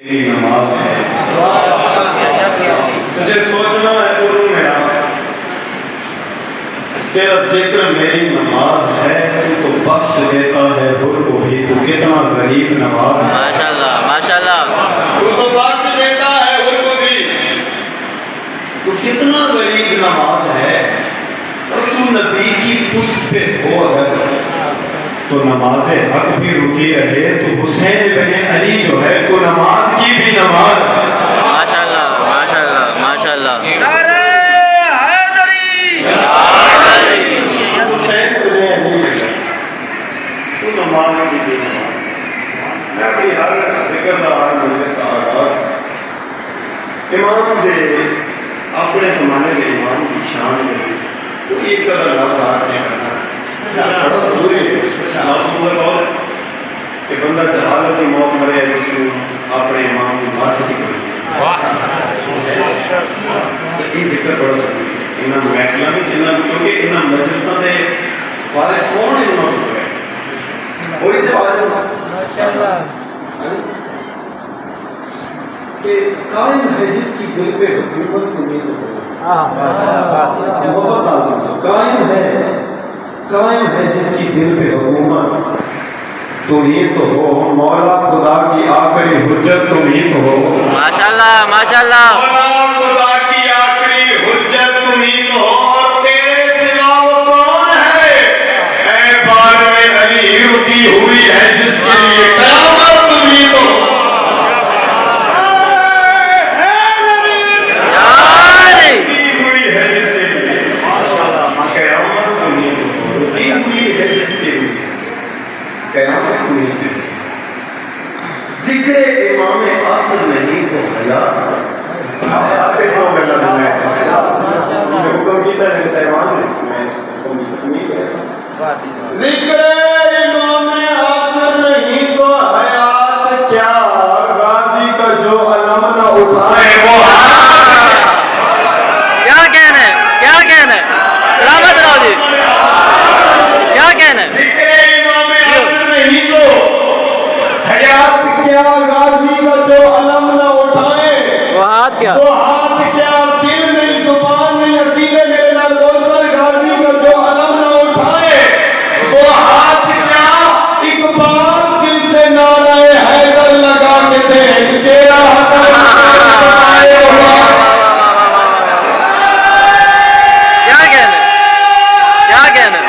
نماز ہے تجھے سوچنا ہے قرو میرا تیرا ذکر میری نماز ہے تو بخش دیتا ہے حر کو بھی تو کتنا غریب نواز ہے ماشاءاللہ ماشاءاللہ تو بخش دیتا ہے حر کو بھی تو کتنا غریب نواز ہے اور تو نبی کی پشت پہ ہو اگر تو نماز حق بھی رکی رہے تو حسین بن علی جو ہے تو نماز کی بھی نماز ہے ماشاءاللہ ماشاءاللہ ماشاءاللہ حسین بن علی تو نماز کی بھی نماز میں اپنی ہر ذکر دا ہر مجلس کا آغاز امام دے اپنے زمانے کے امام کی شان دے تو ایک طرح لفظ آتے کرنا بڑا ضروری ہے معصوم قول کہ بندہ جہالت کی موت مرے جس نے اپنے امام کی بات کی کری تو یہ ذکر بڑا ضروری ہے انہاں محفلاں وچ انہاں کیونکہ انہاں مجلساں دے وارث کون ہیں انہاں تو ہے وہی تے وارث کہ قائم ہے جس کی دل پہ حکومت تمہیں تو ہو محبت نال سمجھو قائم ہے جس کی دل پہ حکومت تم ہی تو ہو مولا خدا کی آخری حجت تم ہی تو ہو ماشاءاللہ ماشاءاللہ مولا خدا کی آخری حجت تم ہی تو ہو اور تیرے سوا وہ کون ہے اے بار میں علی رکی ہوئی ہے جس کے لیے قیامت تم ہی تو ہو قیامت تو نہیں تھی ذکر امام اصل نہیں تو حیات دیکھو میں لگوں میں حکم کی طرح میرے سیوان میں حکم کی طرح نہیں کہہ ذکر امام اصل نہیں تو حیات کیا غازی کا جو علم نہ اٹھائے وہ کیا کہنا ہے کیا کہنا ہے سلامت رہو جی کیا کہنا ہے نہیں تو حیات کیا غازی کا جو علم نہ اٹھائے وہ ہاتھ کیا وہ ہاتھ کیا دل نہیں زبان نہیں عقیدے میرے نال بول کر غازی کا جو علم نہ اٹھائے وہ ہاتھ کیا اقبال دل سے نعرہ حیدر لگا کے دے چہرہ حسن بتائے کیا کہنا ہے کیا کہنا ہے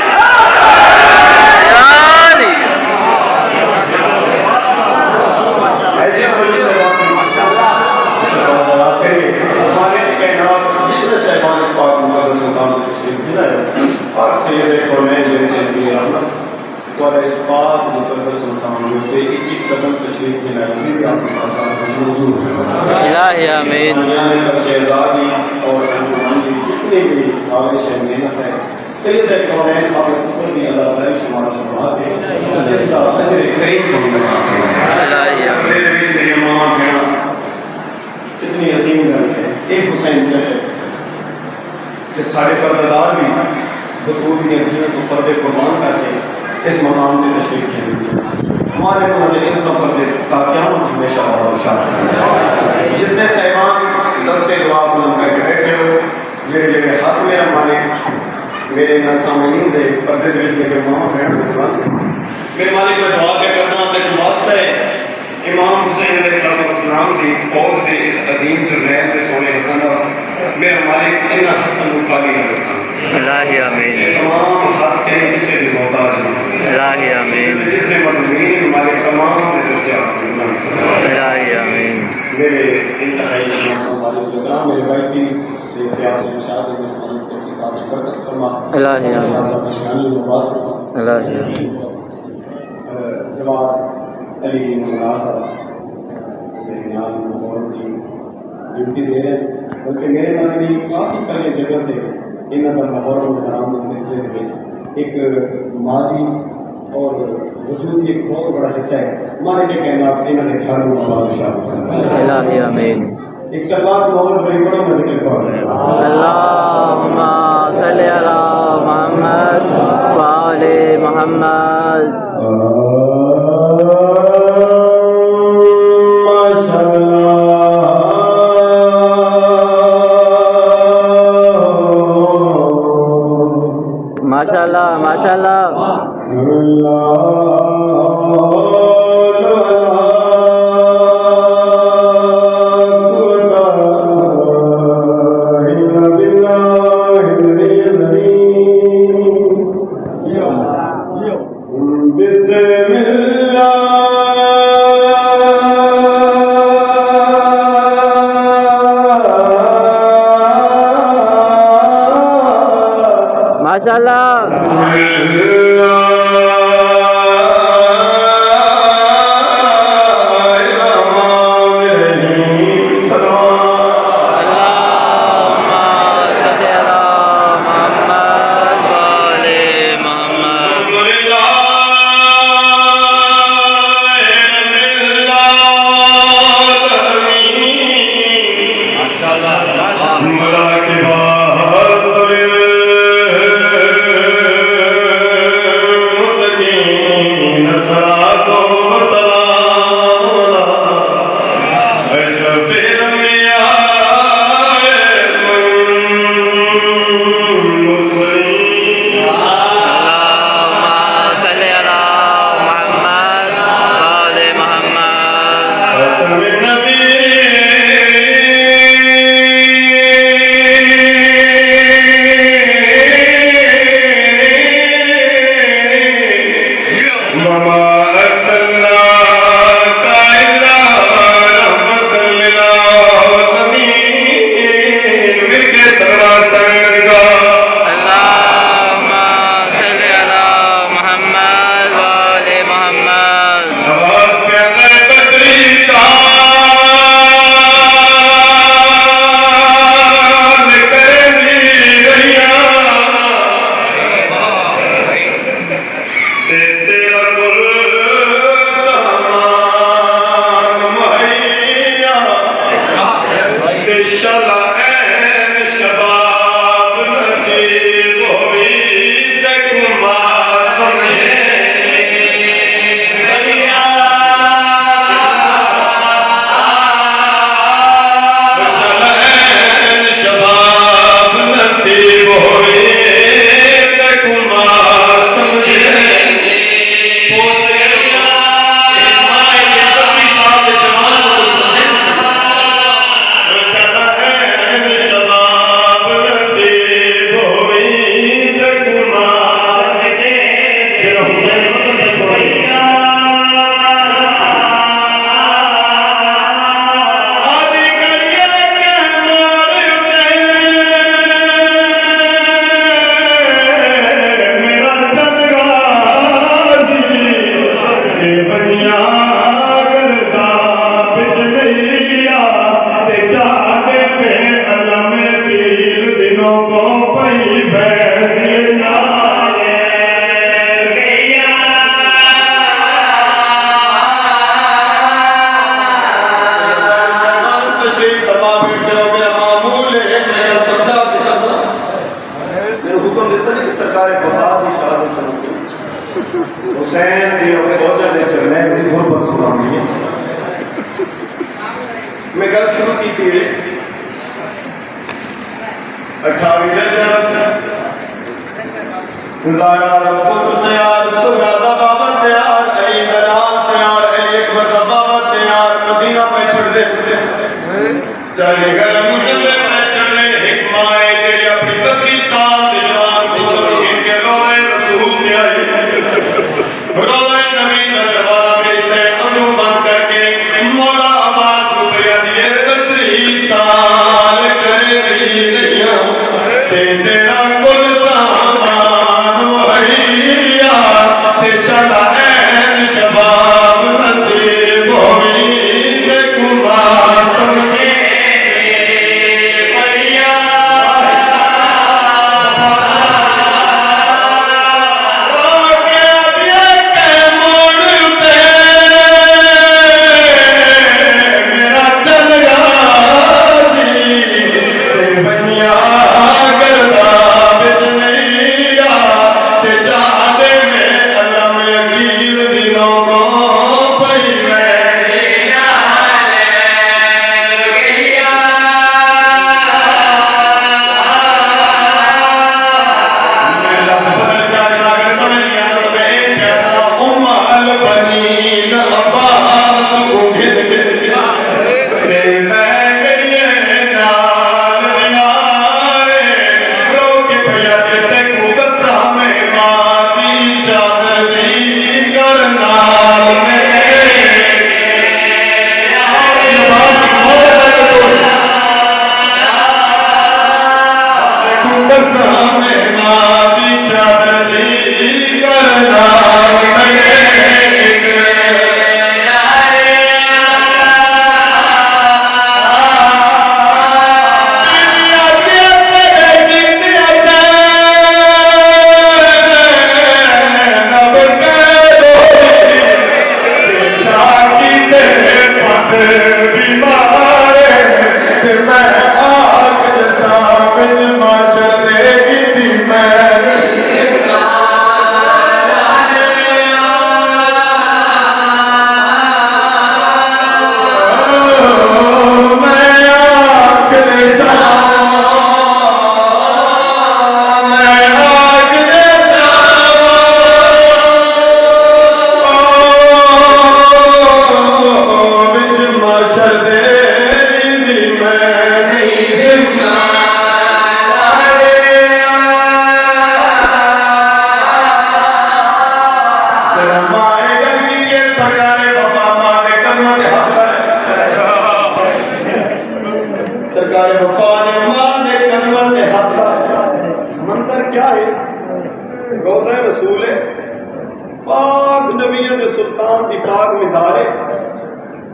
اور سید کونین جنہیں رحمت اور اس پاک مقدس سلطان میں سے ایک ایک قدم تشریف کی لائنی بھی آپ کو پاکا موجود ہے الہی آمین دنیانے تک شہزادی اور انجمان کی جتنے بھی خواہش ہے محنت ہے سید کونین آپ کو بھی اللہ تعالی شمار فرما کے اس کا اجر کریم کو ملتا الہی آمین میرے نبی میری ماں بہنا کتنی عظیم گل ہے ایک حسین چکر کہ سارے پردادار بھی بطور کی اتنی تو پردے قربان کر کے اس مقام پہ تشریف کھیلیں ہمارے مہانے اس کا پردے تا قیامت ہمیشہ بہت شاد ہے جتنے صاحبان دستے دعا بلند کر کے بیٹھے ہو جڑے جڑے ہاتھ میرا مالک میرے سامعین دے پردے وچ میرے ماں بہن دے قربان میرے مالک میں دعا کیا کرنا تے واسطہ ہے امام حسین علیہ السلام کی فوج کے اس عظیم جرنیل کے سونے ہتھاں دا میرا مالک انہاں ہتھاں نوں خالی نہ رکھاں الہی آمین تمام ہاتھ کے کسی بھی محتاج نہ الہی آمین جتنے مظلومین مالک تمام دے درجات بلند فرمائے الہی آمین میرے انتہائی نام مالک اکرام میرے بھائی بھی سید یاسین شاہ نے مالک توفیقات برکت فرما الہی آمین صاحب شان نبات فرما الہی آمین زوار علی مناصر میرے نام محرم کی ڈیوٹی دے رہے ہیں بلکہ میرے نام بھی کافی ساری جگہ تھے انہوں کا محرم حرام کے سلسلے میں ایک مالی اور وجود ایک بہت بڑا حصہ ہے ہمارے کے کہنا انہوں نے گھر میں آباد شاد کرنا الہی آمین ایک سلوات محمد بڑی بڑا میں ذکر پڑھ رہے ہیں اللہم صلی علی محمد وآل محمد ما شاء ماشاءاللہ حسین دی اور فوجہ دے چلنے دی غربت سنامی ہے. میں گل شروع کی تھی 28 رجب زارا رب تیار سورا دا بابا تیار علی دلال تیار علی اکبر دا بابا تیار مدینہ پہ چھڑ دے چلے گل مجھے پہ چھڑ دے حکمائے جڑی اپنی 32 سال دے جوان کو ان کے روزے رسول دے آئی روزے نبی دا جواب سے انو بند کر کے مولا آواز کو پیا دیئے 32 سال کرے دی نہیں تے تیرا کل سامان وحیہ تے شدا این شباب نصیب ہوئی تے کمار تمہیں Oh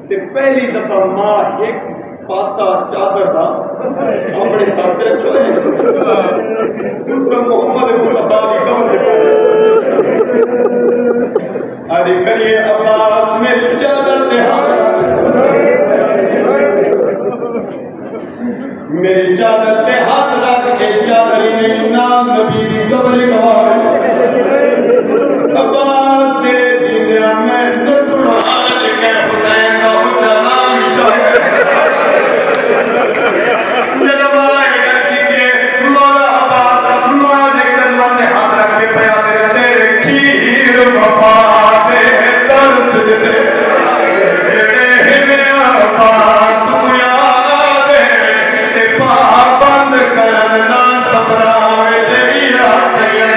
تے پہلی دفعہ ماں ایک پاسا چادر دا اپنے ساتھ رکھو دوسرا محمد مصطفیٰ کی قبر ارے کریے عباس میری چادر دے ہاتھ میری چادر دے ہاتھ رکھ کے چادری نے نام نبی کی قبر گواہ عباس تیرے جیندیا میں نسنا آج کے حسین کا اچھا نام چاہے جب آئے گا کہ مولا عباس ماں دے قدمت نے ہاتھ رکھ کے پیا تیرے کھیر وفا دے درس دے جڑے ہمیں عباس بنیاد تے پابند کرنا صبراوے جہیا سیدنا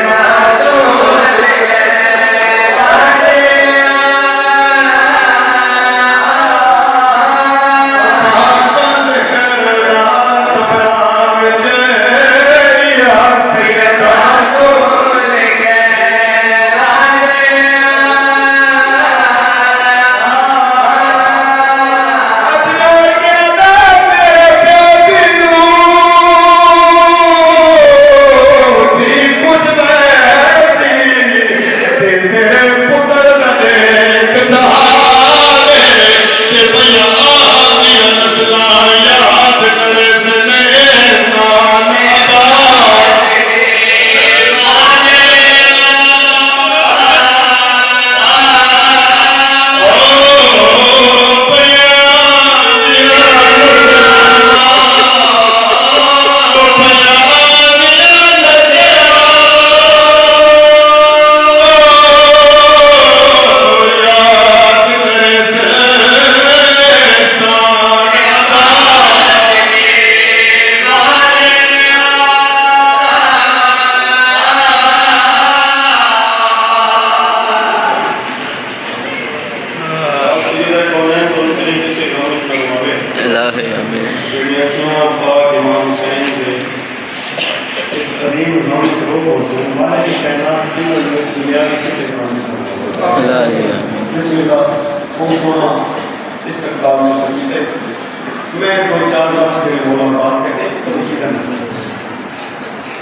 میں دو چار لفظ کے لیے مولا عباس کہتے ہیں تو نہیں کرنا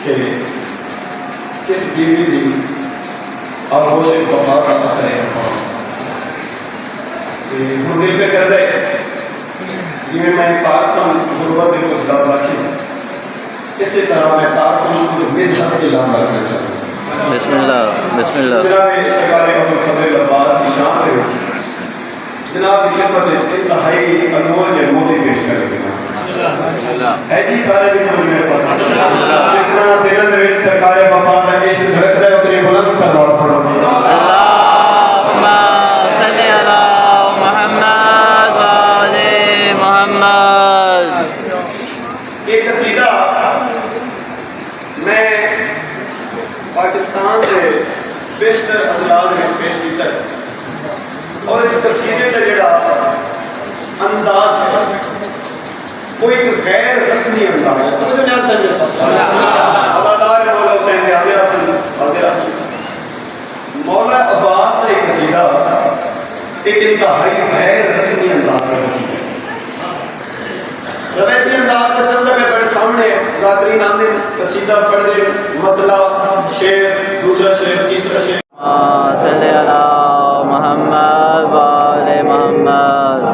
کہ کس بیوی دی آغوش وفا کا اثر ہے عباس وہ دل پہ کر دے جی میں تعارفاً غربت دل کو لفظ رکھی اسی طرح میں تعارفاً کچھ مدحت کے لفظ رکھنا چاہوں گا بسم اللہ بسم اللہ جناب سرکار ابو الفضل عباس کی شان دے ہوئی جناب کی خدمت انتہائی انمول کے موٹی پیش کر دینا ہے جی سارے دن ہم میرے پاس جتنا دل میں سرکار وفا کا عشق دھڑکتا ہے اتنی بلند صلوات پڑھو اللہم صلی علی محمد و آل محمد یہ قصیدہ میں پاکستان کے بیشتر اضلاع میں پیش کیتا ہے اور اس قصیدے کا جڑا انداز ہے وہ ایک غیر رسمی انداز ہے تو دنیا سے ادادار مولا حسین کے حاضر حسن مولا عباس کا ایک قصیدہ ایک انتہائی غیر رسمی انداز ہے قصیدے روایتی انداز سے چلتا میں بڑے سامنے ذاکرین آنے قصیدہ پڑھ دے مطلب شعر دوسرا شعر تیسرا شعر صلی علی محمد و آل محمد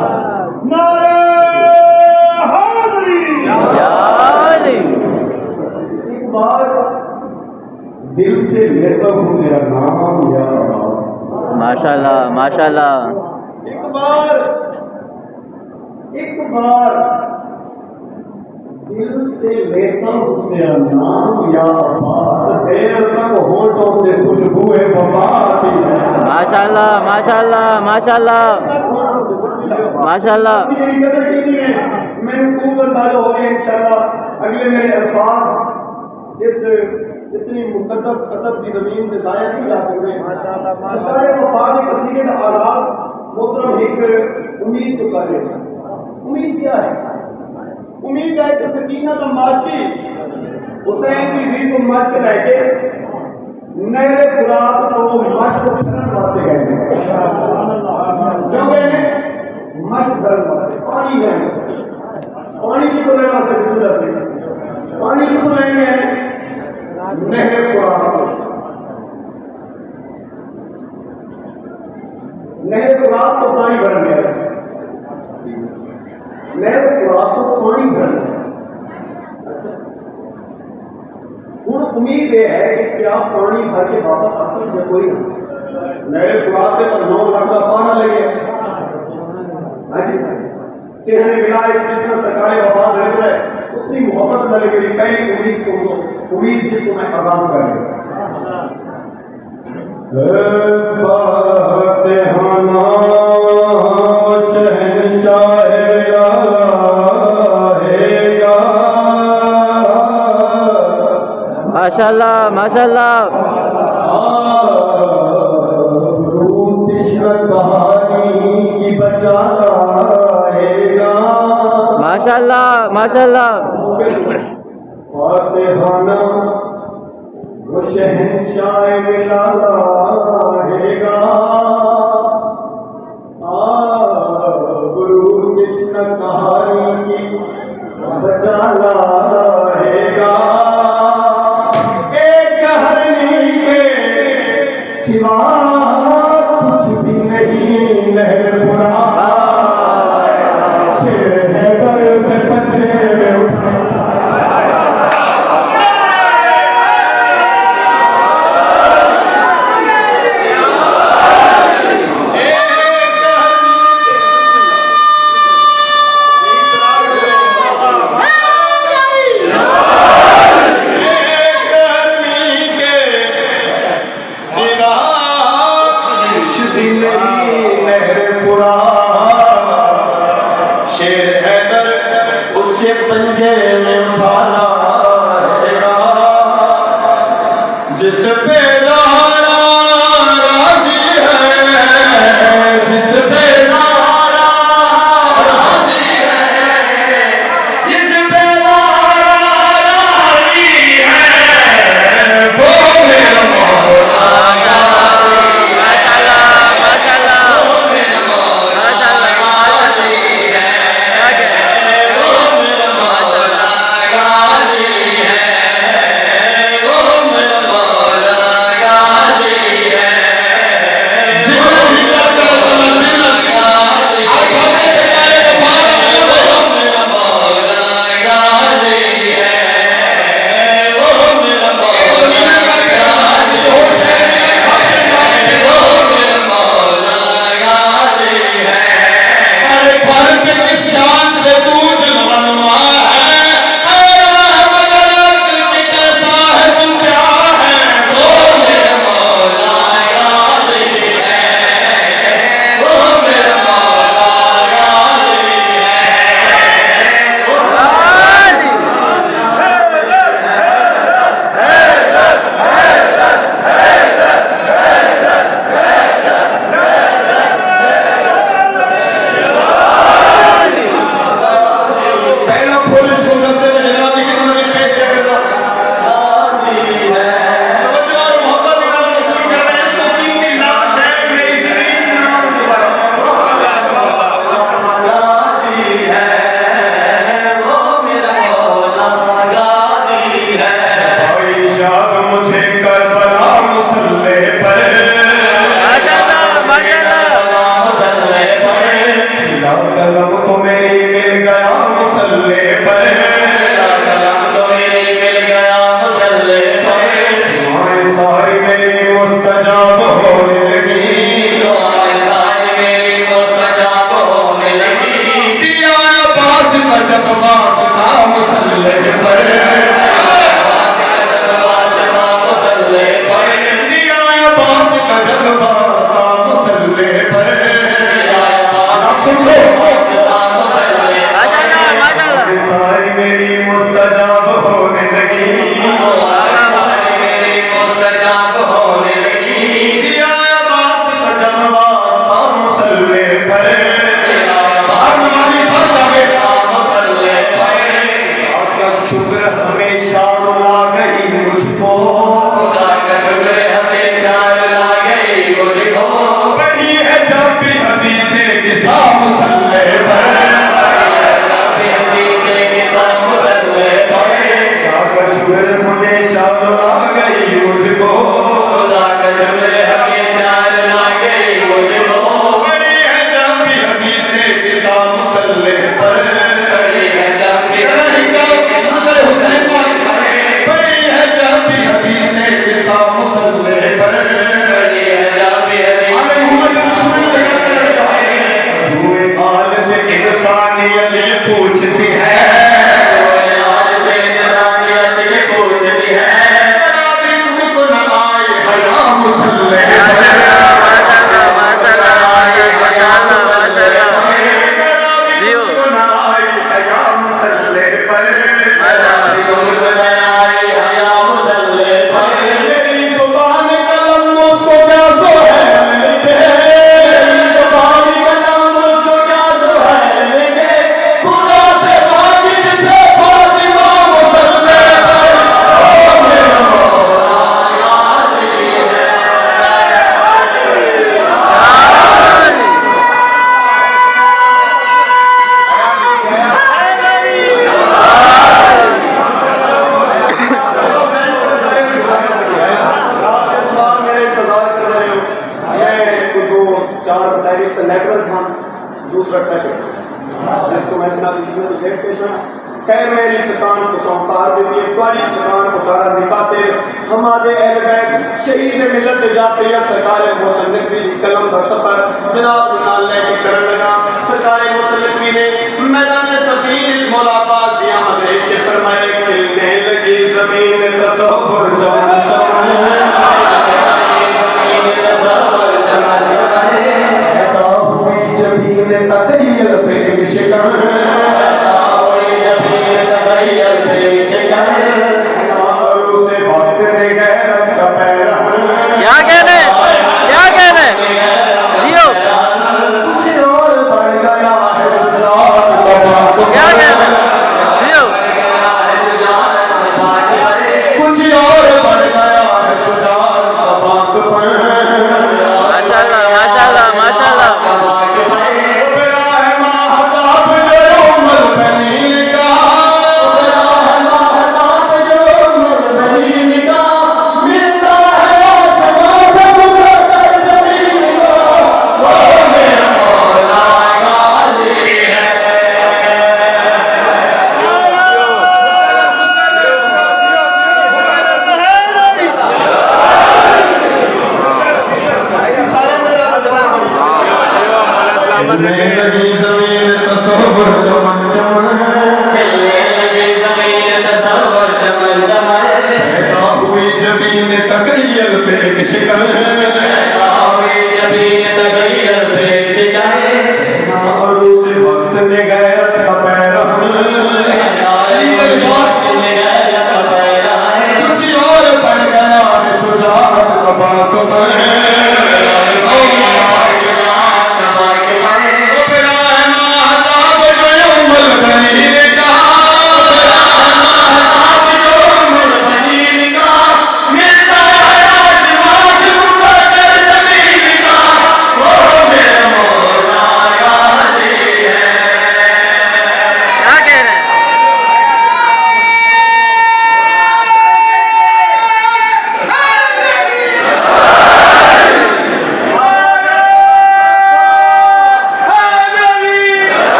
یا علی ایک بار دل سے لیتا ہوں تیرا نام یا عباس ماشاءاللہ ماشاءاللہ ایک بار دل سے لیتا ہوں تیرا نام یا عباس دیر تک ہونٹوں سے خوشبو وفا آتی ہے ماشاءاللہ ماشاءاللہ ماشاءاللہ ماشاءاللہ میں خوب اندازہ ہو گیا انشاءاللہ اگلے میرے الفاظ اس اتنی مقدس قطب کی زمین سے ضائع نہیں جا سکتے سرکار وفا کے قصیدے کا آغاز محترم ایک امید کو کر رہے ہیں امید کیا ہے امید ہے کہ سکینہ تو ماشکی حسین کی ذی کو مشق لے کے نہر فرات کو مشق کرنے واسطے گئے کیوں گئے ہیں مشق کرنے واسطے پانی لینے پانی کتوں لینے واسطے رسول سے پانی کتوں لینے ہیں نہر قرآن نہر قرآن تو پانی بھرنے ہے نہر قرآن تو پانی بھرنے ہے ہوں امید یہ ہے کہ کیا پانی بھر کے واپس آ سکتے ہیں کوئی نہر قرآن سے تو 9 لاکھ کا پانا لگے سینے ملا جتنا سرکاری وفاد رہتا ہے اتنی محبت نہ لگے گی پہلی امید جس کو میں آغاز کر دوں ماشاء اللہ ماشاء اللہ ماشاء اللہ ماشاء اللہ فاتحانہ وہ شہنشاہ ملا رہے گا گرو کشن کہانی کی بچا رہے گا ایک ہرنی کے سوا کچھ بھی نہیں نہر پنجے میں اٹھانا رہے گا جس پہ لارا راضی ہے جس پہ لارا راضی ہے جس پہ لارا راضی ہے وہ میرا مولا ہمیشہ زندگی تو دیکھتے سن خیر میری چٹان کو سونپار دیتی ہے توڑی چٹان کو تارا نکاتے ہمارے اہل بیت شہید ملت جعفریہ سرکار محسن نقوی دی قلم کا سفر جناب نال لے کے کرن لگا سرکار محسن نقوی نے میدان سفیر مولا پاک دی آمد دیکھ کے فرمایا کھلنے لگی زمین تصور چمن چمن عطا ہوئی جبین تخیل پہ شکن کیا کہنے کیا کہنے جیو کچھ اور بڑھ گیا ہے شجاعت کیا کہنے جیو کچھ اور بڑھ گیا ہے شجاعت باغ پر ماشاءاللہ ماشاءاللہ ماشاءاللہ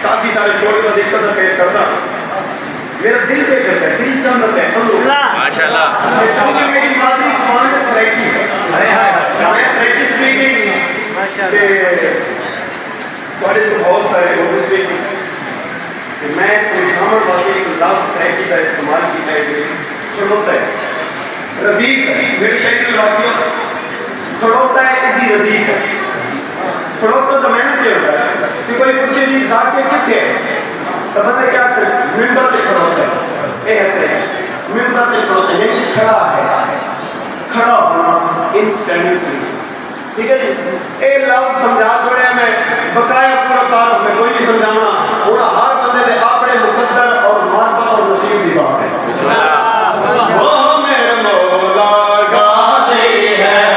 کافی سارے چھوٹے وظیفہ پیش کرتا میرا دل پہ کرتا ہے دل چاہتا ہے ماشاءاللہ چونکہ میری مادری زبان ہے سرائکی میں سرائکی سپیکنگ تھوڑے جو بہت سارے اردو سپیکنگ میں سمجھاؤں واسطے ایک لفظ سرائکی کا استعمال کیا ہے کھڑوتا ہے ردیف ہے میرے شہر میں واقعہ کھڑوتا ہے کہ ردیف ہے کھڑوتا تو میں نے کیا ہوتا ہے کہ کوئی پوچھے جی ذات کے کچھ ہے تو بندہ کیا سر ممبر پہ کھڑا ہوتا ہے اے ایسے ممبر پہ کھڑا ہوتا ہے یعنی کھڑا ہے کھڑا ہونا انسٹینٹلی ٹھیک ہے جی اے لفظ سمجھا چھوڑے میں بقایا پورا تعارف میں کوئی نہیں سمجھانا پورا ہر بندے نے اپنے مقدر اور معرفت اور نصیب کی ذات ہے وہ میرے مولا غازی ہے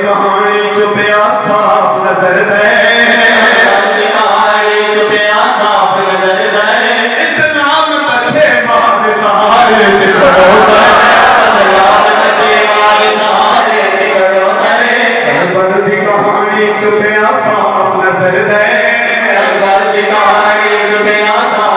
کہانی چپے آسا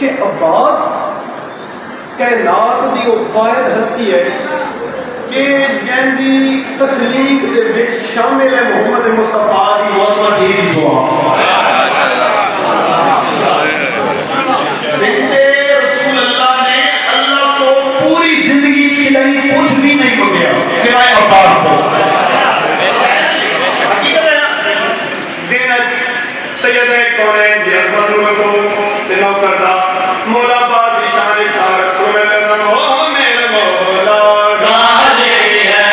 کہ عباس کائنات دی وہ واحد ہستی ہے کہ جن دی تخلیق دے وچ شامل ہے محمد مصطفیٰ دی معظمہ دی دعا. بنتے رسول اللہ نے اللہ کو پوری زندگی کی لئی کچھ بھی نہیں منگیا سوائے عباس کو. حقیقت ہے زینب سیدہ کونین دی عظمت کو دنوں کردہ مولا باد نشان تارک سو میں میرا مولا غالب ہے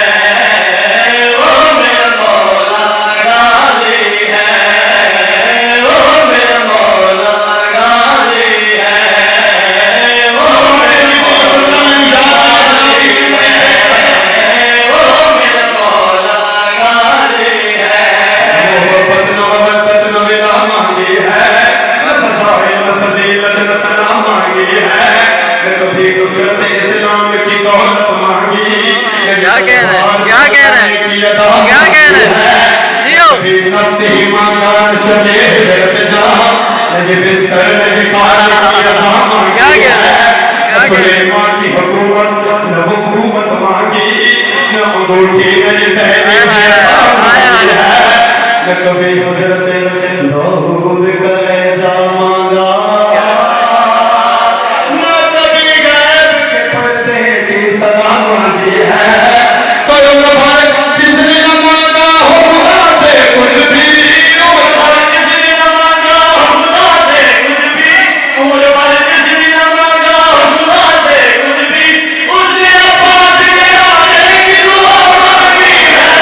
وہ میرا مولا غالب ہے وہ میرا مولا غالب ہے وہ میرا مولا غالب ہے وہ میرا مولا غالب ہے. محبت نو ودا مانگی ہے فضیلت نصرہ مانگی ہے کبھی نصرت اسلام کی دولت مانگی. کیا کہہ رہے ہیں کیا کہہ رہے ہیں کیا کہہ رہے ہیں جیو کبھی نفس ایماندار شبیر ارتجا نجی بستر نجی کاری کی رضا مانگی ہے. سلیمان کی حکومت نہ حکومت مانگی نہ انگوٹھی نجی پہلی کی رضا مانگی ہے. نہ کبھی حضرت داؤد کلیجہ مانگا نہ کبھی غیب کے پردے کی صدا مانگی ہے. تو عمر بھر جس نے نہ مانگا ہو خدا سے کچھ بھی عمر بھر جس نے نہ مانگا ہو خدا سے کچھ بھی عمر بھر جس نے نہ مانگا ہو خدا سے کچھ بھی اس نے عباس کے آنے کی دعا مانگی ہے.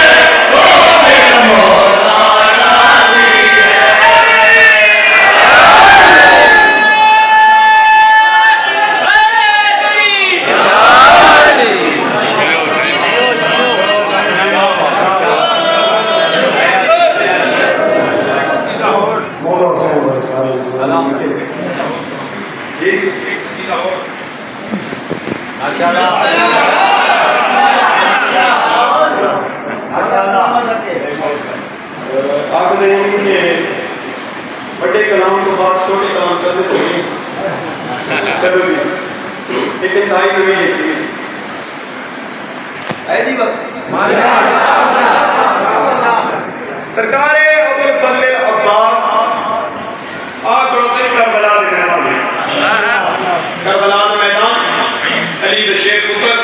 وہ میرا مولا بڑے کلام تو بعد چھوٹے کلام چلتے تو نہیں. چلو جی ایک انتہائی نوی ایک چیز سرکار ابو الفضل عباس کربلا کے میدان میں کربلا کے میدان علی دا شیر پتر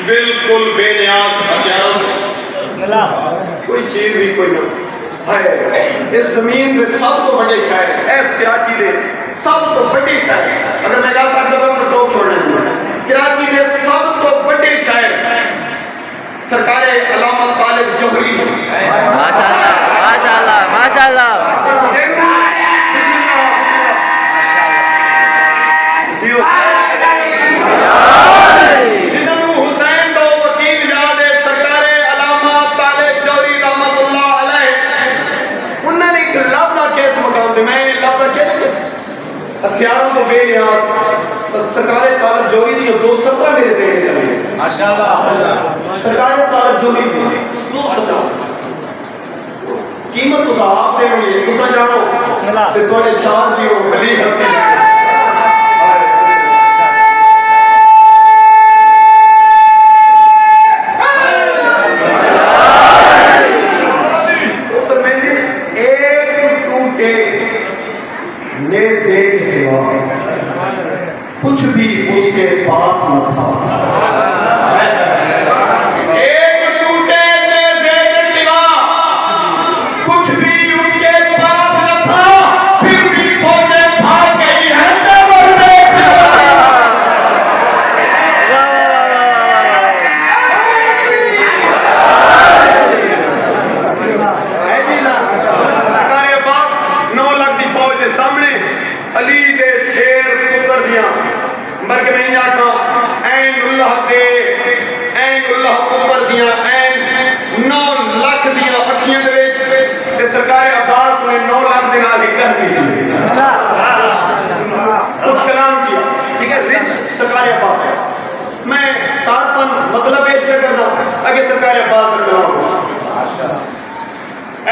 بالکل بے نیاز کوئی چیز بھی کوئی نہ ہے اس زمین میں سب تو بڑے شاعر ایس کراچی دے سب تو بڑے شاعر اگر میں گل کر دوں تو ٹوک چھوڑنے نہیں کراچی دے سب تو بڑے شاعر سرکار علامہ طالب جوہری ماشاءاللہ ماشاءاللہ جنہوں حسین دو وکیل یاد ہے سرکار علامہ طالب جوہری رحمت اللہ علیہ انہوں نے ایک لفظہ کیس مقام دے میں لفظہ کہتے ہتھیاروں کو بے نیاز سرکار طالب جوہری دی 217 میرے ذہن میں چلی ماشاءاللہ سرکار طالب جوہری دی 217 قیمت تو صاحب نے بھی تسا جانو تے تھوڑے شان دی وہ بلی ہستی کچھ بھی اس کے پاس نہ تھا ایک ٹوٹے نیزے کے سوا کچھ بھی اس کے پاس نہ تھا پھر بھی فوجیں بھاگ گئی ہیں سرکار عباس 9 لاکھ دی فوج کے سامنے علی دے شیر پتر دیاں مرگ میں انجا کھا این اللہ دے این اللہ پتر دیاں این 9 لاکھ دیاں اکھیاں دے وچ تے سرکار عباس نے 9 لاکھ دے نال ہی کر دی کچھ کلام کیا ٹھیک ہے رچ سرکار عباس ہے میں تعارفاً مطلب پیش کرنا اگے سرکار عباس نے کلام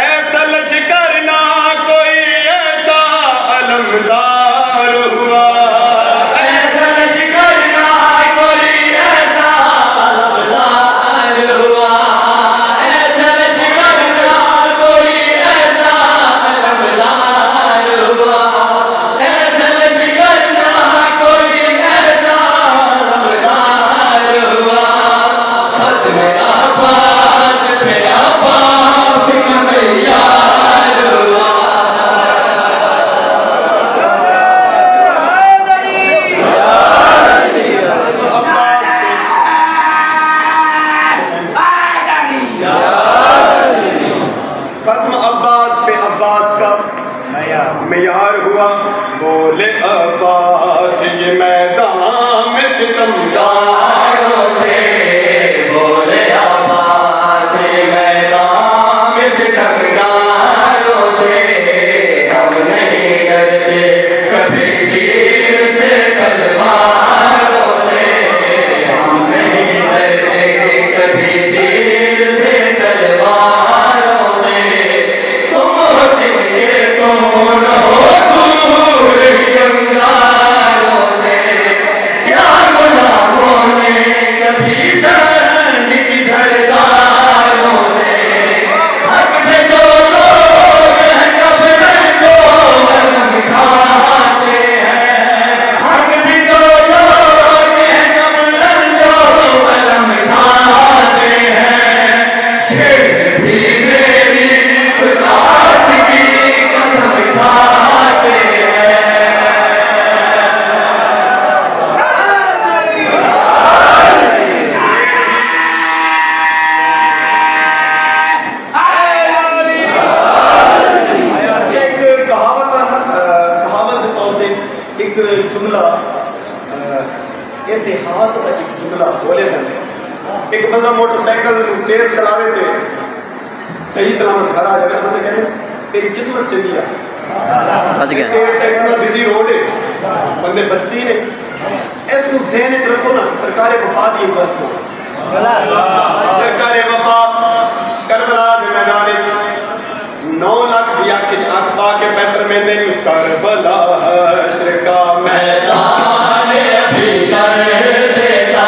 ایسا لشکر نہ کوئی ایسا علمدار ہوا بولے عباس یہ میدان میں ستمگاروں سے، بولے عباس یہ میدان میں ستمگاروں سے، ہم نہیں ڈرتے کبھی تیر سے تلواروں سے، ہم نہیں ڈرتے کبھی تیر سے تلواروں سے، تم ہو دل کے کون ہو دور ہی انگاروں سے، کیا غلاموں نے کبھی جنگ کی سرداروں سے، حق میں جو لوگ ہیں کب جو غم کھاتے ہیں، حق میں جو لوگ ہیں کب جو غم کھاتے ہیں، شیر بھی میری سجاد کی قسم کھاتے ہیں۔ ایک کہاوت طور پہ ایک جملہ اتحاد کا ایک جملہ بولے جاتے ہیں۔ ایک بندہ موٹر سائیکل تیز چلاوے تھے، صحیح سلامت گھر آ جائے گا، کہنے تیری قسمت چنگی ہے، بچ گیا۔ اتنا بزی روڈ ہے، بندے بچتی نے، اس کو ذہن وچ رکھو نا، سرکار وفا دی ایک بات سنو، سرکار وفا کربلا دے میدان وچ 9 لاکھ دی اکھ وچ اکھ پا کے بہتر میں نے کربلا حشر کا میدان ابھی کر دیتا،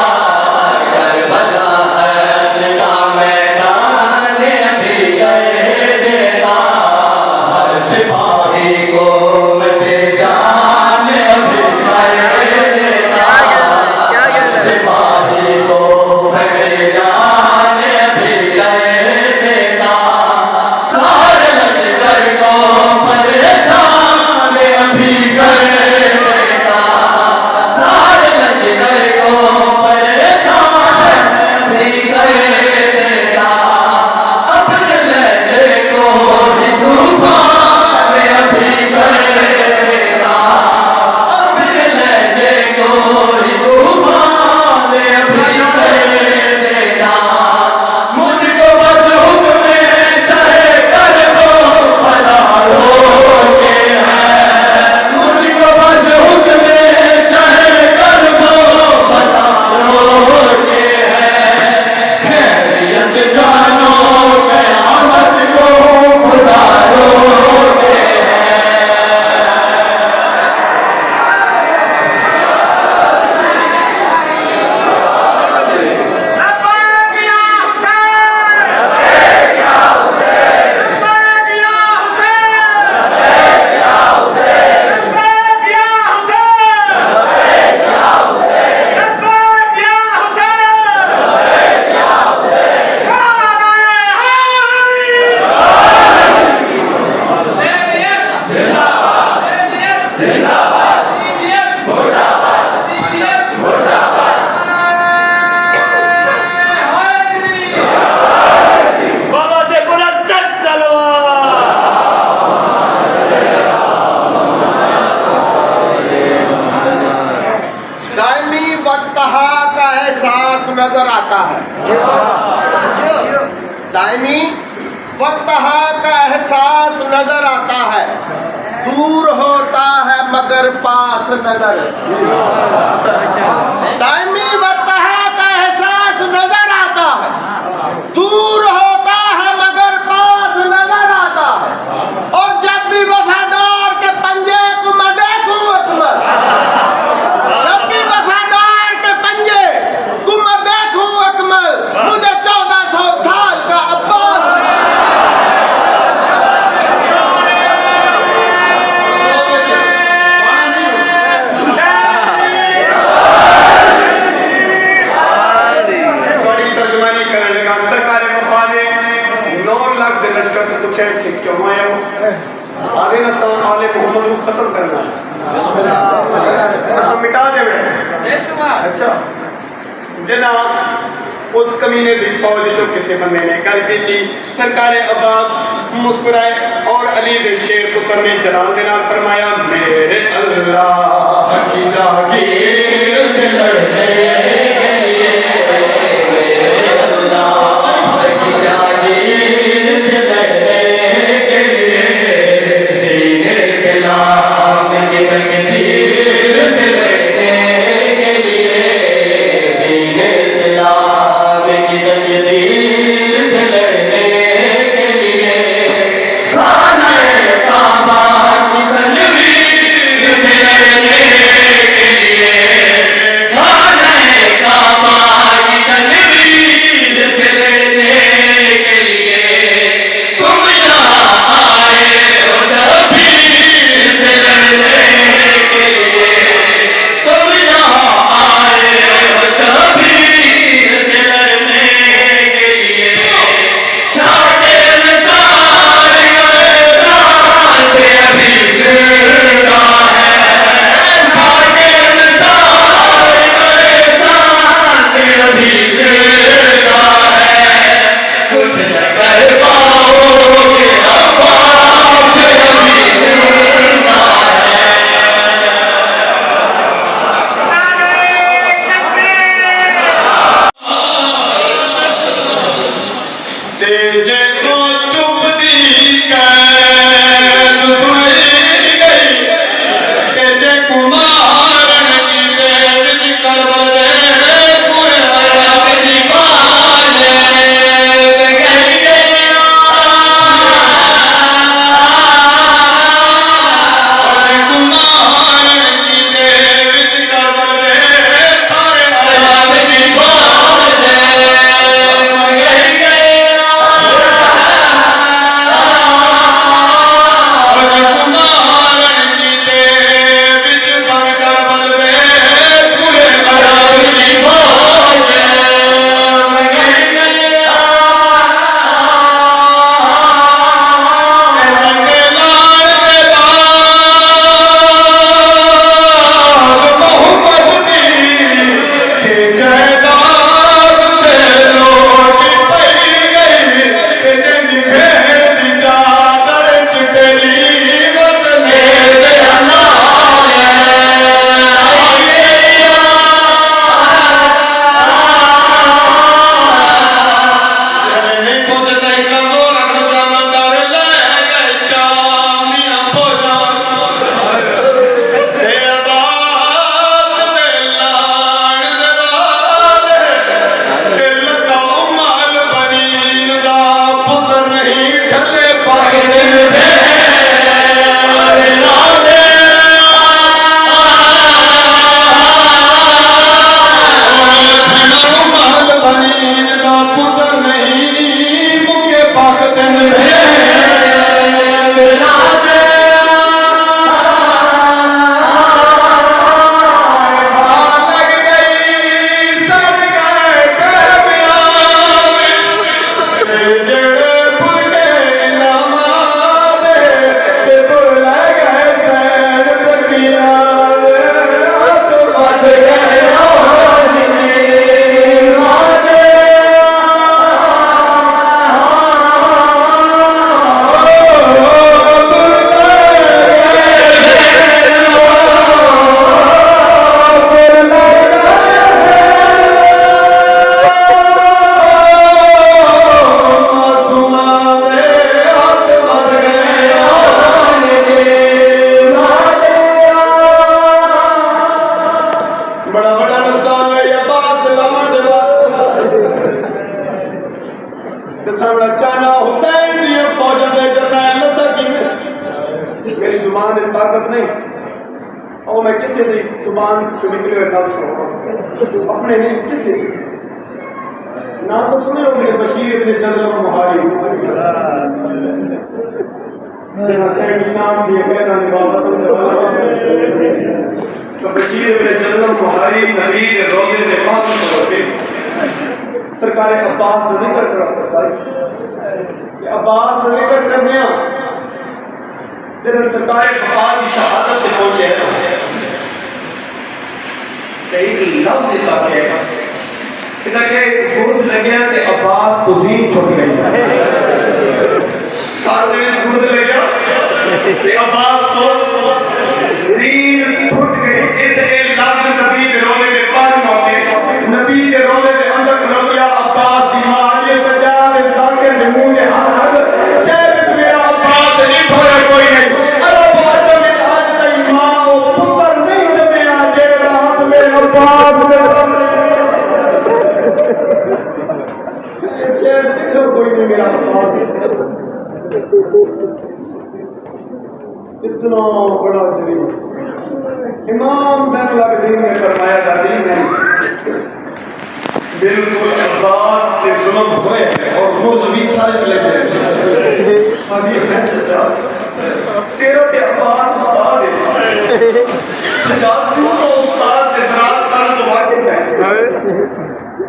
کربلا حشر کا میدان ابھی کر دیتا، ہر سپاہی کو میں جان ابھی کر دیتا، ہر سپاہی کو میں جان ابھی کر دیتا، سارے لشکر کو پریشان ابھی کر دیتا، سارے لشکر کو پریشان ابھی کر دیتا، اپنے لہجے کو ہی طوفان ابھی کر دیتا، اپنے لہجے کو ہی طوفان ابھی کر دیتا، مجھ کو بس حکم شہ کر دو بھلا روکے ہیں، مجھ کو بس حکم شہ کر دو بھلا روکے ہیں، خیریت جانو قیامت کو خدا روکے ہیں۔ بابا سے بلند دائمی وقتہا کا احساس نظر آتا ہے، دائمی وقتہا کا احساس نظر آتا ہے، دور ہوتا ہے مگر پاس نظر، دائمی وقتہا کا احساس نظر آتا ہے، دور ہوتا ہے مگر پاس نظر آتا ہے، اور جب بھی وفادار کے پنجے کو میں دیکھوں اکمل، جب بھی وفادار کے پنجے کو میں دیکھوں اکمل، مجھے 1400 سال کا عباس بڑی ترجمانی کرنے لگا، سرکار وفا نے 9 لاکھ دے لشکر کو پوچھے ٹھیک کیوں آئے ہو؟ آدھے نہ سو آل محمد کو ختم کرنا، ہم مٹا دے رہے، اچھا جناب اس کمینے دی فوج جو کسی بندے نے گل کی تھی، سرکار عباس مسکرائے اور علی دے شیر پتر نے جلال دے نام فرمایا، میرے اللہ طاقت نہیں اور میں کسی کی زبان سے نکلے ہوئے لفظ اپنے نہیں کسی نہ تو سنے ہوگے بشیر ابن جزل مہاری حسین شام دی کہنا نباوت تو بشیر ابن جزل مہاری نبی کے روزے کے پاس ہوتے سرکار عباس کا ذکر کرتا ہے کہ عباس کا ذکر کرنے جب سرکار عباس کی شہادت سے پہنچے تو ایک لفظ ایسا کہے گا کہ گرد لگیا کہ عباس تزین چھوٹ گئی سارے گرد لگیا کہ عباس تزین چھوٹ گئی اس لفظ نبی کے روزے کے پاس پہنچے نبی کے روزے کے اندر کھلویا عباس کی ماں یہ سجا کے ذاکر نمو نے ہاتھ شہر میرا عباس نہیں تھوڑا کوئی نہیں ارب بچوں میں آج تک ماں و پتر نہیں جمے آجے رات میں عباس نے شہر دیکھو کوئی نہیں میرا عباس اتنا بڑا جریب امام بین العابدین نے فرمایا دادی نہیں بالکل عباس کے ظلم ہوئے اور وہ جو بھی سارے چلے گئے حدیث میں سجاد تیرا تے عباس استاد ہے سجاد تو استاد کے دراز کر تو واقف ہے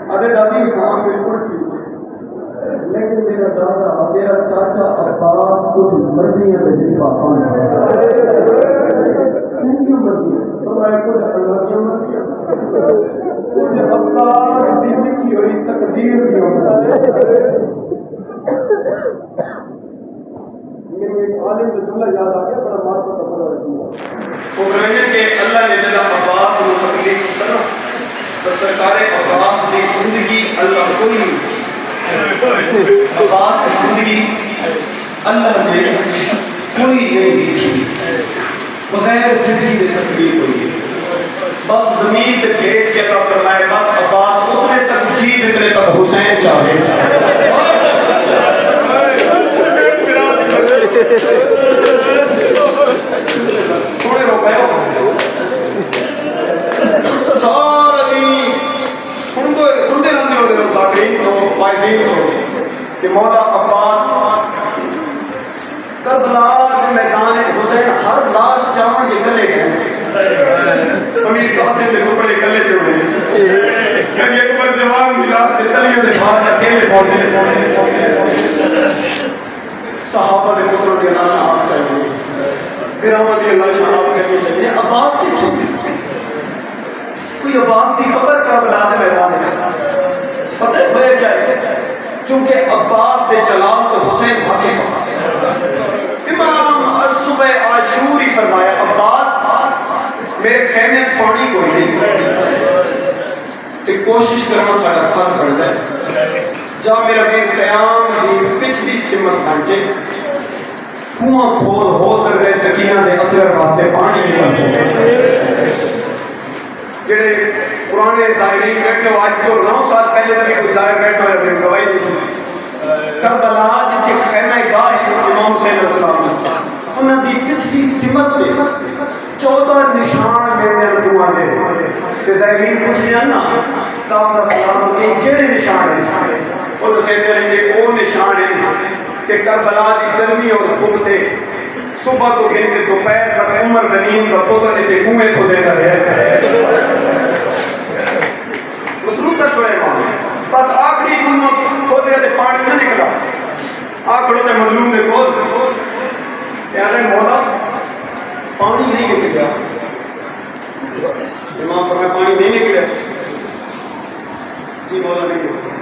ارے دادی ہاں بالکل ٹھیک ہے لیکن میرا دادا میرا چاچا عباس کچھ مرضیاں میں جس پاپا کیوں مرضی فرمایا کچھ اللہ کی مرضی کچھ اللہ کی لکھی ہوئی تقدیر بھی میرے ایک عالم کا جملہ یاد آ گیا بڑا بات کا پتہ وہ کہتے کہ اللہ نے جب عباس کو تکلیف کرنا تو سرکار عباس کی زندگی اللہ کوئی عباس کی زندگی اللہ نے کوئی نہیں لکھی بغیر زندگی کی تکلیف ہوئی بس زمین سے بھیج کے اللہ فرمائے بس عباس اتنے تک جی جتنے تک حسین چاہے تھوڑے ہو گئے سارے سنتے رہتے ہوتے ہیں ذاکرین کو فائزین کو کہ مولا عباس کربلا کے میدان حسین ہر لاش چاون کے کلے گئے امیر قاسم کے کپڑے کلے چڑھے کبھی اکبر جوان گلاس کے تلیوں کے باہر اکیلے پہنچے صحابہ کے پتروں کی لاش آپ چاہیے گراوت کی لاش آپ کرنی چاہیے عباس کی کیوں کوئی عباس کی خبر کربلا کے میدان ہے پتہ ہوئے کیا ہے چونکہ عباس کے جلال کو حسین حاصل امام صبح عاشور ہی فرمایا عباس میرے خیمے پانی کو نہیں تو کوشش کرنا سارا فرض بن جائے جا میرا کہ قیام دی پچھلی سمت بن کے کنواں کھول ہو سکے سکینہ دے اثر واسطے پانی نکل جڑے پرانے ظاہرین بیٹھے ہو آج تو 9 سال پہلے تک کوئی ظاہر بیٹھا ہے میری گواہی نہیں سی کربلا جتھے خیمہ گاہ امام حسین علیہ السلام نے انہاں دی پچھلی سمت سے 14 نشان میرے دعا دے کہ ظاہرین پوچھ لیا نا کافر سلام کے کیڑے نشان ہیں اور سیدھے رہے وہ نشان ہیں کہ کربلا دی گرمی اور دھوپ تے صبح تو گھن کے دوپہر تک عمر غنیم کا پتر جتنے کنویں کو دیتا رہے مسلوط کر چھوڑے ماں بس آخری کنویں کھودے تے پانی نہ نکلا آخروں تے مظلوم نے کھود کہتے ہیں مولا پانی نہیں نکلیا امام فرمایا پانی نہیں نکلے جی مولا نہیں نکلے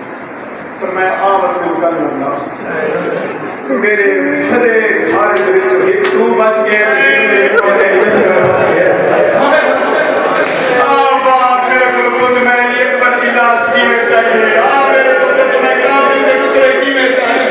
فرمایا آوت میں نکل لگا میرے گھرے گھر وچ تو بچ گئے میرے بچ گئے آبا میرے کو کچھ میں ایک بار کی لاش کی میں چاہیے میرے کو کچھ میں کافی کے ٹکڑے کی میں چاہیے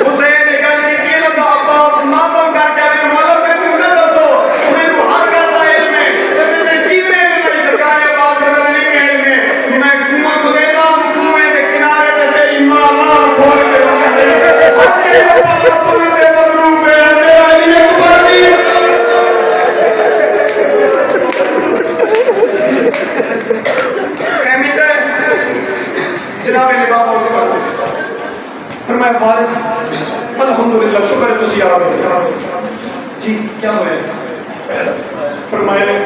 حسین نے کہا کہ یہ لگا عباس ماتم کر کے میں مولا میں تو نہ دسو میں تو ہر گل دا علم ہے میں نے ٹی وی میں سرکار عباس کے نہیں علم ہے میں کنواں کو دیتا ہوں کنویں کے کنارے تے تیری ماں مار کھول کے اپنے عباس کو تے مظلوم ہے میرا علی اکبر دی تسی آ گئے جی کیا ہوئے فرمائے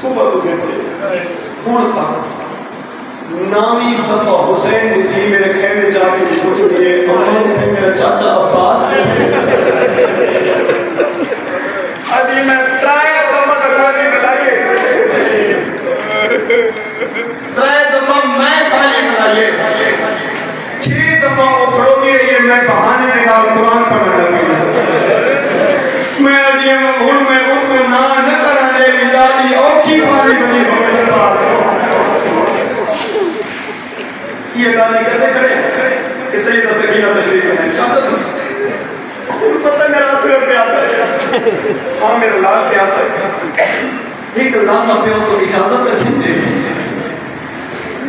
صبح تو بیٹھے ہوں تک نامی دفعہ حسین دی تھی میرے خیمے جا کے پوچھ دیے انہوں نے تھے میرا چاچا عباس ابھی میں ترائے دفعہ دکھانے بلائیے ترائے دفعہ میں خالی بلائیے 6 دفعہ وہ کھڑوتی رہی ہے میں بہانے دیگا قرآن پڑھنا لگی میں ابھی ہوں میں اس میں نہ کرانے لالی اوکھی پانی بنی ہوئے دربار یہ گالی کرتے کھڑے کہ سیدہ سکینہ تشریف کرنے چاہتا تم پتہ میرا سر پیاس ہے ہاں میرا لال پیاس ہے ایک لازہ پہ ہو تو اجازت رکھیں دے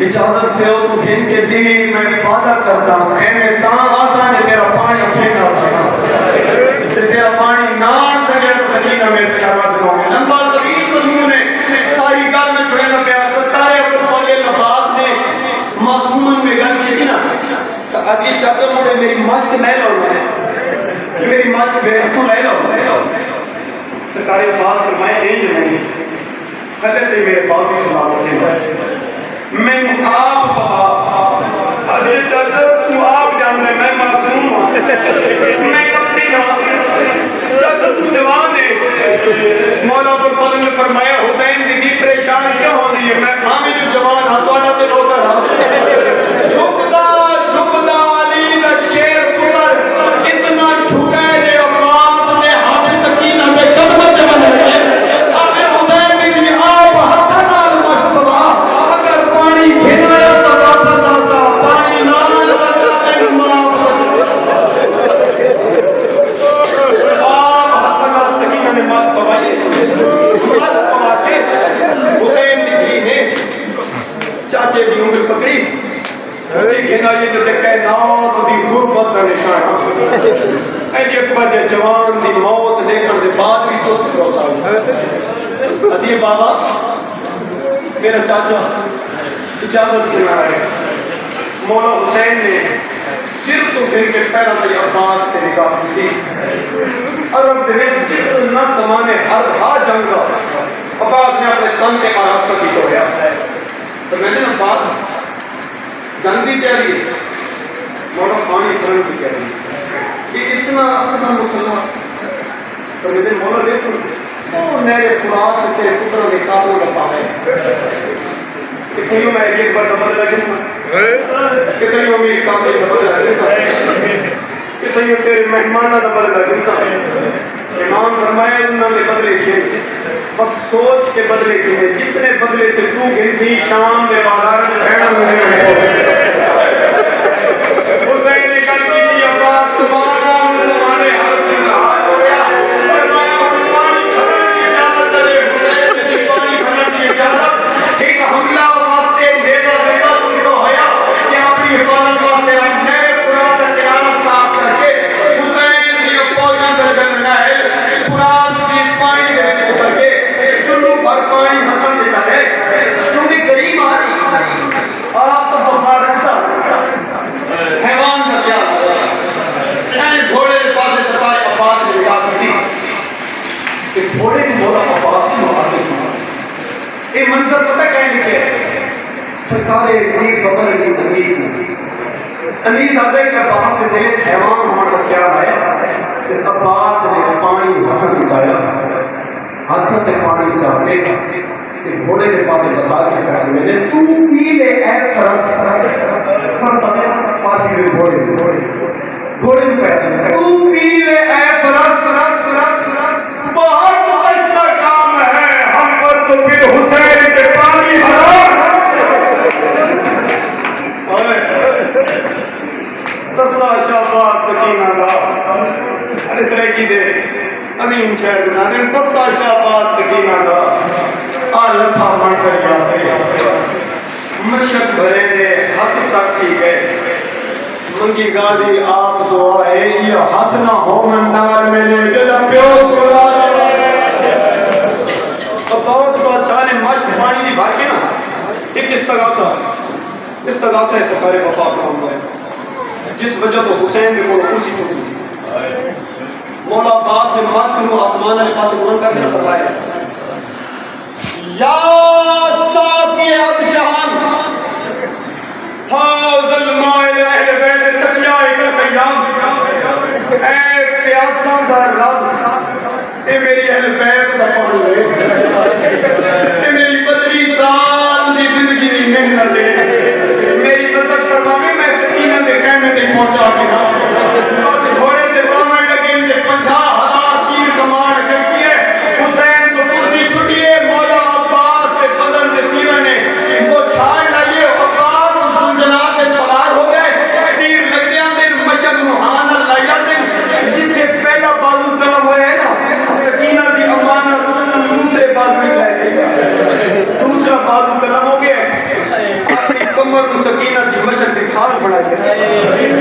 اجازت پہ ہو تو گھن کے دے میں وعدہ کرتا ہوں خیمے تاں آسان ہے تیرا پانی کھینا سکتا تیرا پانی نہ سکے تو سکینہ میرے تناراز ہوں لمبا طویل مضمون ہے ساری گال میں چھوڑے نہ پیار سرکار ابو فضل عباس نے معصومن میں گل کی تھی نا تو ابھی چاچا مجھے میری مشق لے لو کہ میری مشق بے تو لے لو سرکار عباس فرمائے اینج نہیں حضرت میرے پاس ہی سنا وزیر میں آپ بابا ابھی چاچا تو آپ جانتے میں معصوم ہوں میں کب سے نہ چاچا تو جوان ہے مولا ابو فضل نے فرمایا حسین دیدی پریشان کیوں ہو رہی ہے میں ہمیں جو جوان ہاں تو آنا تے نوکر ہاں جھکتا علی دا شیر قمر اتنا جھکے دے عباس نے حافظ سکینہ میں قدمہ جمع رکھے آخر حسین دیدی آپ ہتھا نال مشتبہ اگر پانی گھنایا تو واپس آتا پانی نال لگا تین معاف آپ ہتھا نال سکینہ نے مشتبہ کے حسین دیدی نے چاچے دی انگل پکڑی لیکن آئیے جو تکے نات دی غربت کا نشان ایڈی اکبر دے جوان دی موت دیکھن دے بعد بھی چپ کروتا ہے ادیے بابا میرا چاچا اجازت کنا ہے مولا حسین نے صرف تو پھر کے پہلا تھی عباس کے نکاح کی عرب دے وچ جتنا زمانے ہر جنگ کا عباس نے اپنے تن کے آراستہ کی تو گیا تو میں نے بات جنگ کی تیاری ہے مولا پانی بھرنے کی تیاری ہے یہ اتنا اصل مسلمان پر میرے مولا دیکھو وہ میرے فرات کے پتر کے قابل لپا ہے کہ کہیں میں ایک بار دبل لگن سا کہ کہیں میں میری کام سے دبل لگن سا کہ کہیں تیرے مہمانہ دبل لگن سا امام فرمایا انہوں نے بدلے کیے وقت سوچ کے بدلے کیے جتنے بدلے تھے تو گنسی شام کے بازار میں بھیڑا ملے حسین نے کل کی عباس تمہارا مسلمانے ہر دن ہاتھ ہو گیا فرمایا پانی کھڑن کی اجازت دے حسین نے پانی کھڑن کی اجازت ایک حملہ واسطے بھیجا دیتا تم کو ہویا کہ اپنی حفاظت واسطے ہم نئے قرآن کا تلاوت صاف کر کے حسین کی فوجیں درجن ہے قرآن کی پانی دے اتر کے چلو بھر پانی ختم دے چلے کیونکہ قریب آ رہی آپ تو بخار رکھتا حیوان کا کیا گھوڑے کے پاس سرکار عباس نے نکاح کی تھی کہ گھوڑے کو مولا عباس کی مخاطب تھی یہ منظر پتہ کہیں لکھے سرکار دی ببر کی انیس آتا ہے کہ عباس کے دل حیوان ہونے کا کیا ہے اس عباس نے پانی ہاتھ نچایا ہاتھ تک پانی چاہتے کہ گھوڑے کے پاس بتا کے کہا میں نے تو پی لے اے فرس پاس کے گھوڑے گھوڑے کو کہتے تو پی لے اے فرس بہت اچھا کام ہے ہم پر تو پھر حسین کے پانی حرام تسلا شاباز سکینہ کا اس رہے کی دے امین شہر بنانے تسلا شاباز سکینہ کا آلتھا بن کر جاتے مشک بھرے دے ہاتھ تک کی گئے منگی غازی آپ دعا ہے یہ ہاتھ نہ ہو منڈار میں لے جدا پیوس کو دارے اب بہت کو اچھا نے مشک پانی دی بھار کے نا ایک استغاثہ ہے سرکار وفا کروں گا جس وجہ تو حسین نے کوئی کرسی چکی تھی مولا عباس نے مشق نو آسمان والے پاس بلند کر کے فرمایا یا ساقی ابشہان حاضل مائل اہل بیت سجائے کر خیام اے پیاساں دا رب اے میری اہل بیت دا پانی لے اے میری 32 سال دی زندگی دی محنت ہے میری مدد فرماوے میں سکینہ دے خیمے تے پہنچا کے نا بس گھوڑے تے بامن لگے تے 50,000 تیر کمان کرتی ہے حسین کو کرسی چھٹی ہے مولا عباس کے بدن تے تیرہ نے وہ چھاڑ لائیے عباس زلزلہ تے سوار ہو گئے تیر لگ دیا دن مشد روحانہ لائیا دن جتھے پہلا بازو طلب ہوئے ہے نا سکینہ دی امانت دوسرے بازو میں لائے گا دوسرا بازو طلب ہو گیا اپنی کمر کو سکینہ دی مشد دی کھال بڑھائی گئے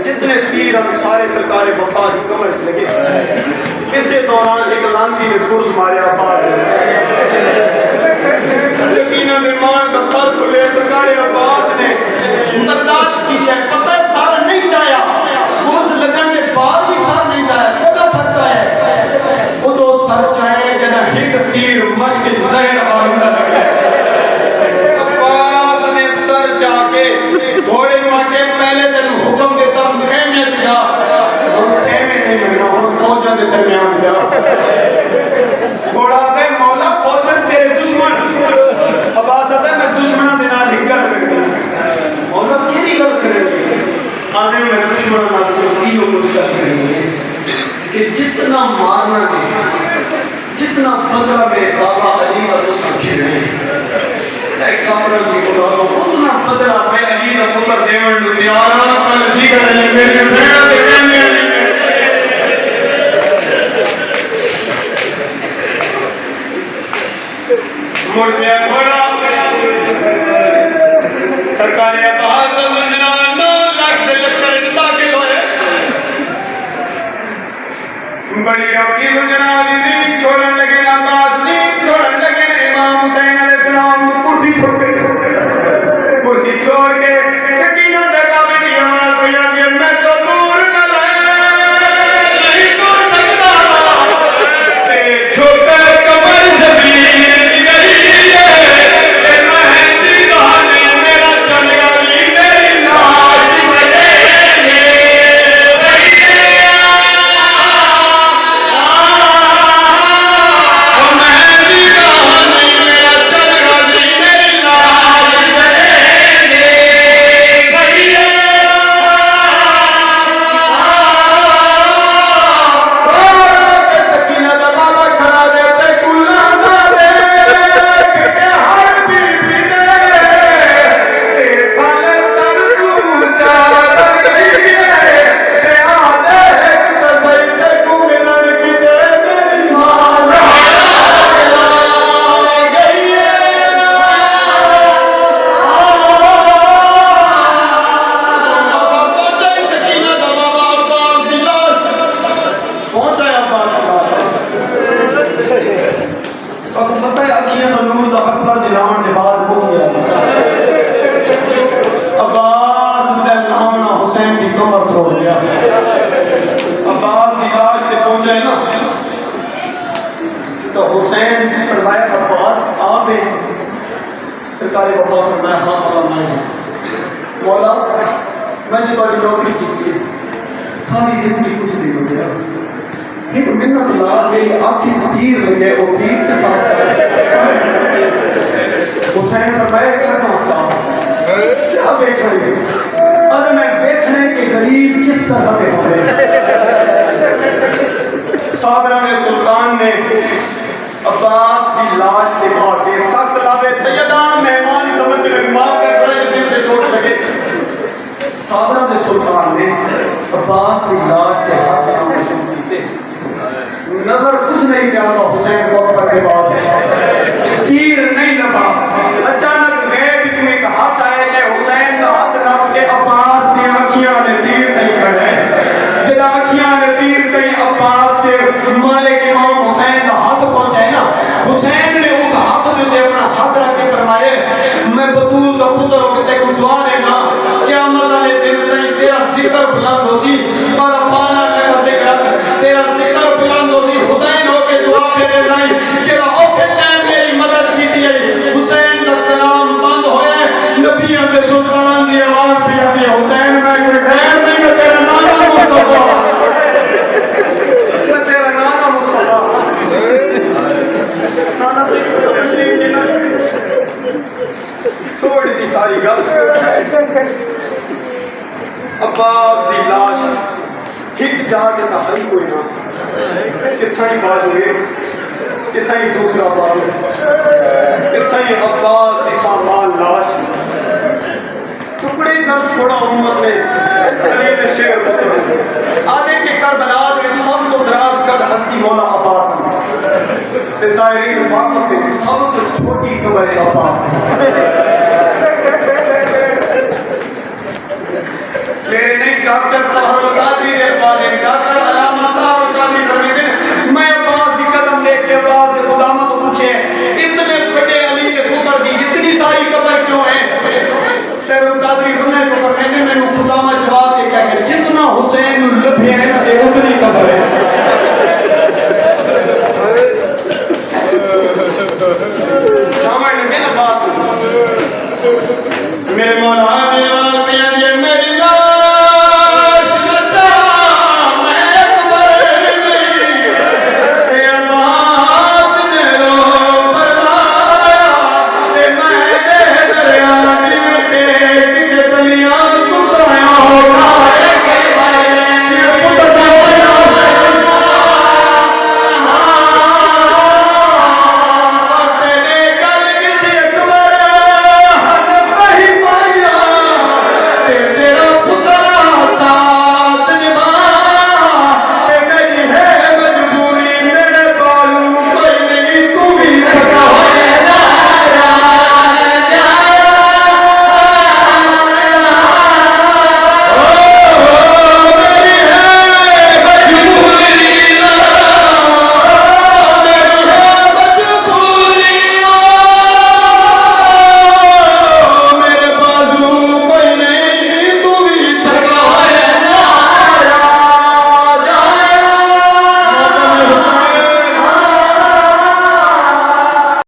جتنے تیر ہم سارے سرکار وفا کی کمر سے لگے اسی دوران ایک لانتی نے گرز ماریا پار سکینہ مہمان کا سر کھلے سرکار عباس نے برداشت کی ہے پتہ ہے سر نہیں چاہیا گرز لگن کے بعد بھی سر نہیں چاہیا کدا سر چاہیا وہ تو سر چاہے جنہ ایک تیر مشک زہر آئندہ لگ گئے عباس نے سر چاہ کے گھوڑے نو آکے پہلے تینو حکم دیتا خیمے سے جا ہم خیمے نہیں ملنا ہم فوجہ دے درمیان جا گھوڑا دے مولا فوجہ تیرے دشمن عباس آتا ہے میں دشمنہ دینا لکھر کرتا مولا کیلی غلط کرے گی آدھے میں دشمنہ نہ سکیو کچھ کر کرے گی کہ جتنا مارنا ہے جتنا بدلہ میرے بابا علی کا تو سمجھے رہے ایک کافرہ کی اولادوں اتنا بدلہ میں علی کا پتر دیوان نو تیارا کل دیگر علی میرے بھیڑا دیوان میں علی مڑ پیا گھوڑا سرکاری عباس کا منجنا 9 لاکھ سے لشکر داخل ہوئے بڑی اوکھی منجنا علی دین چھوڑن لگے عباس دین چھوڑن لگے امام حسین علیہ السلام کرسی چھوڑ کے کرسی چھوڑ کے سکینہ درگاہ میں دی آواز بھیا کہ میں تو دور نہ نہیں دور سکتا تے چھوٹا کمر زمین نہیں ہے اے مہندی کہانی میرا چل گیا میری لاش مجھے سرکاری وفا فرمایا ہاں مولا میں مولا میں جو بڑی نوکری کی تھی ساری زندگی کچھ نہیں ہو گیا ایک منت لا میری آنکھی سے تیر لگے وہ تیر کے ساتھ حسین فرمایا کرنا صاحب کیا بیٹھ رہے ارے میں بیٹھنے کے غریب کس طرح کے ہوئے صابرہ میں سلطان نے عباس کی لاش دکھا کے سخت لابے سیدہ مہمان سمجھ میں معاف کر رہے جو دل سے چھوٹ لگے صابرہ دے سلطان نے عباس کی لاش کے ہاتھ سے ہم رسم کیتے نظر کچھ نہیں کیا تھا حسین کو اکبر کے بعد تیر نہیں لبا اچانک گئے بچ میں ایک ہاتھ آئے کہ حسین کا ہاتھ لب کے عباس کی آنکھیاں نے تیر نہیں کھڑے جب آنکھیاں نے تیر نہیں عباس کے مالک امام حسین کا ہاتھ پہنچائے نا حسین نے اس ہاتھ میں اپنا ہاتھ رکھ کے فرمائے میں بطول کا پتر ہو کے تے کو دعا دینا قیامت والے دن تک تیرا ذکر بلند ہو سی پر نانا صحیح تو تشریف دینا چھوڑ دی ساری گل عباس دی لاش ایک جا کے تھا کوئی نہ کتھا ہی بات ہوئے کتھا ہی دوسرا بات ہوئے کتھا ہی عباس دی مال لاش ٹکڑے کر چھوڑا امت نے علی نے شعر بتر آدھے کے کربلا میں سب کو دراز کر ہستی مولا عباس ہیں ظاہرین واقف ہے سب کو چھوٹی قبر عباس ہیں میرے نہیں ڈاکٹر طاہر القادری دے والے ڈاکٹر علامہ طاہر القادری فرمیندے میں عباس دی قدم دیکھ کے عباس کے غلاموں کو پوچھے اتنے بڑے علی کے پتر دی اتنی ساری قبر کیوں ہے تیر القادری دنیا کو فرمیندے میں نے خدامہ جواب دے کہا کہ جتنا حسین لبھے ہیں اتنی قبر ہے